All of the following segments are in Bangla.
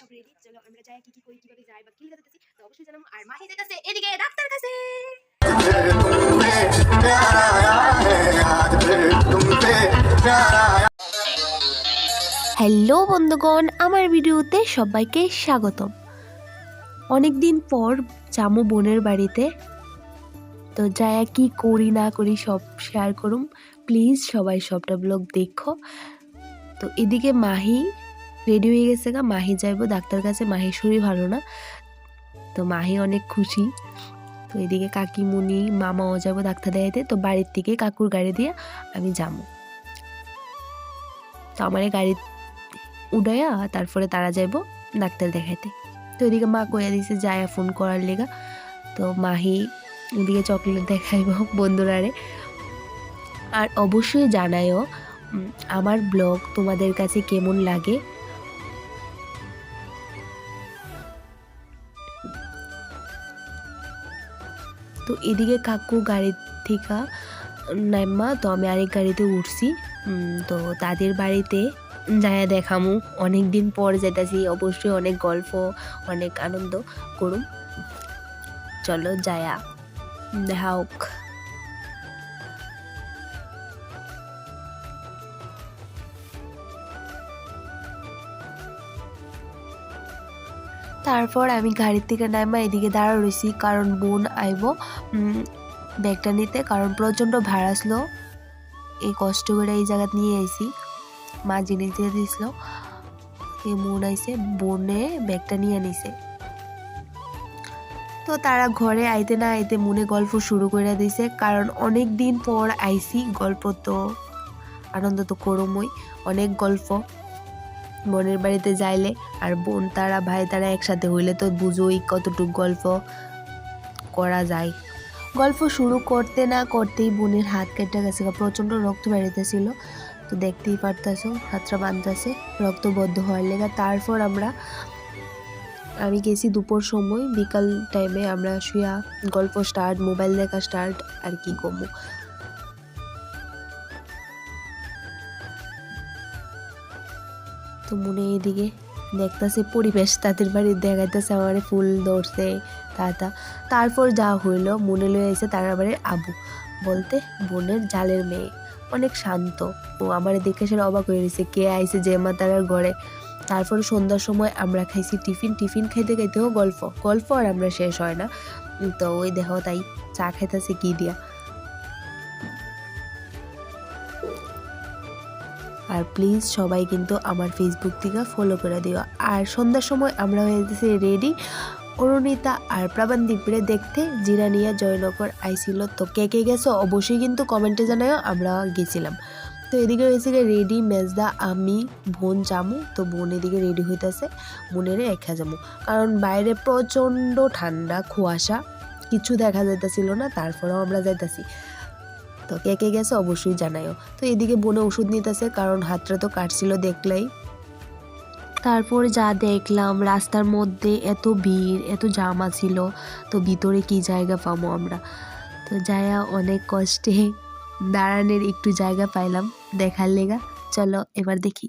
সব রেডি, চলো আমরা যাই, কি কি করি, কিভাবে যাই বা কি লেগে যেতেছি তো অবশ্যই জানাবো। আর মাহি যেতেছে এদিকে ডাক্তার কাছে। হ্যালো বন্ধুগণ, আমার ভিডিওতে সবাইকে স্বাগতম। অনেক দিন পর যামু বোনের বাড়িতে, তো যায়া কি করি না করি সব শেয়ার করুম। প্লিজ সবাই সবটা ব্লগ দেখো। তো এদিকে মাহি রেডি হয়ে গেছে গা, মাহি যাইবো ডাক্তার কাছে। মাহির শরীর ভালো না, তো মাহি অনেক খুশি। তো এদিকে কাকিমুনি মামাও যাবো ডাক্তার দেখাইতে। তো বাড়ির থেকে কাকুর গাড়ি দিয়ে আমি যাবো। তো আমার গাড়ি উড়াইয়া তারপরে তারা যাইবো ডাক্তার দেখাইতে। তো এদিকে মা কইয়া দিছে যায়া ফোন করার লেগা। তো মাহি এদিকে চকলেট দেখাইব বন্ধুরারে। আর অবশ্যই জানাইও আমার ব্লগ তোমাদের কাছে কেমন লাগে। তো এদিকে কাকু গাড়ি থেকে নাইমা, তো আমি আরেক গাড়িতে উঠছি। তো তাদের বাড়িতে যায়া দেখামু, অনেক দিন পর যেতেছি, অবশ্যই অনেক গল্প অনেক আনন্দ করুম। চলো যায়া দেখা হোক। তারপর আমি গাড়ির থেকে নামা এদিকে দাঁড়া রয়েছি, কারণ বোন আইব ব্যাগটা নিতে, কারণ প্রচণ্ড ভাড়া আসলো। এই কষ্ট করে এই জায়গা নিয়ে আইছি, মা জিনিস দিয়ে দিয়েছিল। এই বোন আইসে, বোনে ব্যাগটা নিয়ে নিছে। তো তারা ঘরে আইতে না আইতে মনে গল্প শুরু করে দিছে, কারণ অনেক দিন পর আইছি। গল্প তো আনন্দ তো করমই, অনেক গল্প বোনের বাড়িতে যাইলে। আর বোন তারা ভাই তারা একসাথে হইলে তো বুঝোই কতটুকু গল্প করা যায়। গল্প শুরু করতে না করতেই বোনের হাত কেটে গেছে, প্রচণ্ড রক্ত বেরোতেছিল। তো দেখতেই পারতেছো হাতটা বাঁধতেছে রক্ত বদ্ধ হওয়ার লেগা। তারপর আমি গেছি দুপুর সময়, বিকাল টাইমে আমরা শুয়া গল্প স্টার্ট, মোবাইল দেখা স্টার্ট, আর কি করবো। তো মনে এদিকে দেখতেছে পরিবেশ, তাদের বাড়ি দেখাইতেছে আমার ফুল ধরছে তাতা। তারপর যা হইলো, মনে লয়ে এসে তার বাড়ির আবু, বলতে বোনের জালের মেয়ে, অনেক শান্ত। ও আমার দেখে সেটা অবাক হয়ে গেছে, কে আইছে যে মা তারার ঘরে। তারপর সন্ধ্যার সময় আমরা খাইছি টিফিন খাইতে খাইতেও গল্প আর আমরা শেষ হয় না। তো ওই দেখো তাই চা খাইতেছে কি দিয়া। আর প্লিজ সবাই কিন্তু আমার ফেসবুক থেকে ফলো করে দিও। আর সন্ধ্যার সময় আমরা হয়ে গেছি রেডি, অরুণিতা আর প্রাবন্দীপরে দেখতে জিরানিয়া জয়নগর আইছিল। তো কে কে গেছো অবশ্যই কিন্তু কমেন্টে জানাও, আমরা গেছিলাম। তো এদিকে হয়েছে রেডি মেজদা, আমি বোন যামু। তো বোন এদিকে রেডি হইতেছে, বোনের একা যামু, কারণ বাইরে প্রচণ্ড ঠান্ডা, কুয়াশা, কিছু দেখা যাইতেছিল না। তারপরেও আমরা যাইতেছি। তো কে কে গেছে অবশ্যই জানাইও। তো এদিকে বোনে ওষুধ নিতেছে, কারণ হাতটা তো কাটছিল দেখলেই। তারপর যা দেখলাম রাস্তার মধ্যে এত ভিড়, এত জামা ছিল, তো ভিতরে কি জায়গা পাবো আমরা। তো যায়া অনেক কষ্টে দাঁড়ানোর একটু জায়গা পাইলাম দেখার লেগা। চলো এবার দেখি।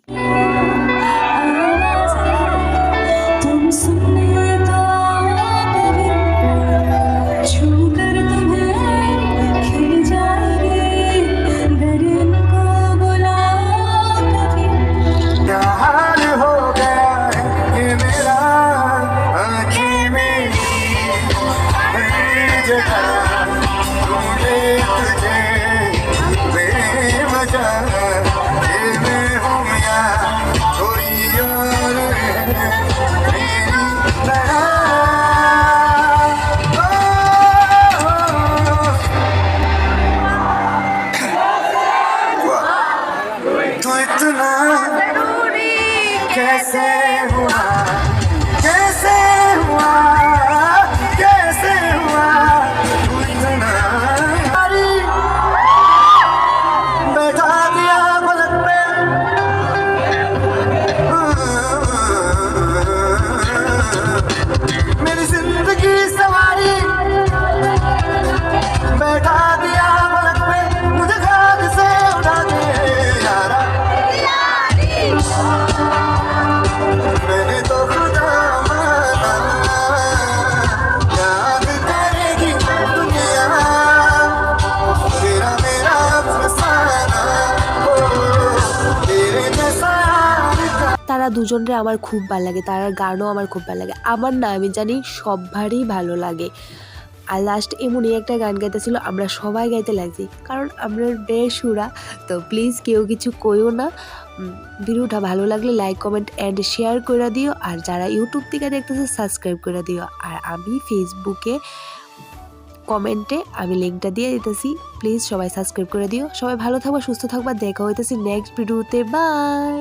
कैसे हुआ कैसे हुआ कैसे हुआ बैठा दिया पलक पे मेरी जिंदगी सवारी, बैठा दिया पलक पे मुझे घाट से उठा दे यारा। তারা দুজনরে আমার খুব ভালো লাগে, তারার গানও আমার খুব ভালো লাগে। আমার না, আমি জানি সবারই ভালো লাগে। আর লাস্ট এমনই একটা গান গাইতেছিল, আমরা সবাই গাইতে লাগছি, কারণ আমরা বেসুরা। তো প্লিজ কেউ কিছু কইও না। ভিডিওটা ভালো লাগলে লাইক কমেন্ট অ্যান্ড শেয়ার করে দিও, আর যারা ইউটিউব থেকে দেখতেছে সাবস্ক্রাইব করে দিও। আর আমি ফেসবুকে কমেন্টে আমি লিঙ্কটা দিয়ে দিতেছি, প্লিজ সবাই সাবস্ক্রাইব করে দিও। সবাই ভালো থাকবা, সুস্থ থাকবা, দেখা হইতেছি নেক্সট ভিডিওতে। বাই।